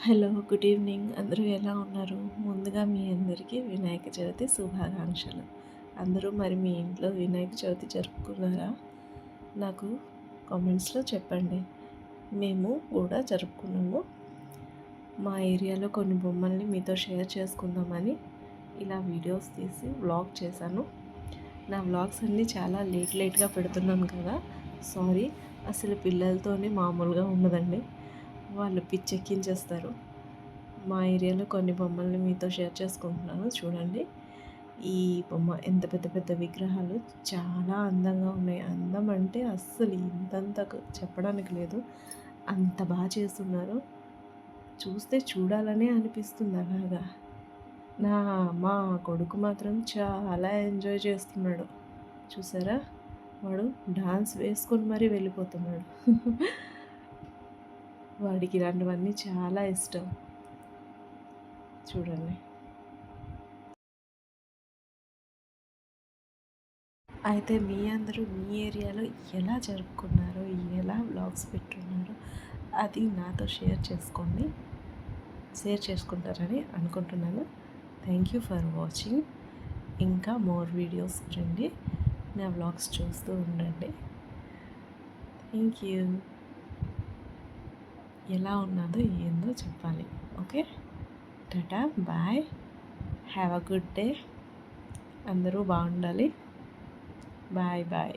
Hello, good evening. అందరూ ఎలా ఉన్నారు? ముందుగా మీ అందరికీ వినాయక చవితి శుభాకాంక్షలు. అందరూ మరి మీ ఇంట్లో వినాయక చవితి జరుపుకున్నారా? నాకు కామెంట్స్లో చెప్పండి. మేము కూడా జరుపుకున్నాము. మా ఏరియాలో కొన్ని బొమ్మల్ని మీతో షేర్ చేసుకుందామని ఇలా వీడియోస్ తీసి వ్లాగ్ చేశాను. నా వ్లాగ్స్ అన్నీ చాలా లేట్గా పెడుతున్నాను కదా, సారీ. అసలు పిల్లలతోనే మామూలుగా ఉండదండి, వాళ్ళు పిచ్చెక్కించేస్తారు. మా ఏరియాలో కొన్ని బొమ్మల్ని మీతో షేర్ చేసుకుంటున్నాను, చూడండి. ఈ బొమ్మ ఎంత పెద్ద పెద్ద విగ్రహాలు, చాలా అందంగా ఉన్నాయి. అందం అంటే అస్సలు ఇంతంత చెప్పడానికి లేదు, అంత బాగా చేస్తున్నారు. చూస్తే చూడాలనే అనిపిస్తుంది అలాగా. మా కొడుకు మాత్రం చాలా ఎంజాయ్ చేస్తున్నాడు. చూసారా, వాడు డాన్స్ వేసుకొని మరీ వెళ్ళిపోతున్నాడు. వాడికి ఇలాంటివన్నీ చాలా ఇష్టం. చూడండి. అయితే మీ అందరూ మీ ఏరియాలో ఎలా జరుపుకున్నారో, ఎలా వ్లాగ్స్ పెట్టున్నారో అది నాతో షేర్ చేసుకుంటారని అనుకుంటున్నాను. Thank you for watching. ఇంకా మోర్ వీడియోస్ రండి, నా వ్లాగ్స్ చూస్తూ ఉండండి. Thank you. ఎలా ఉన్నదో ఏందో చెప్పాలి. Okay, tata, bye, have a good day. అందరూ బాగుండాలి. Bye bye.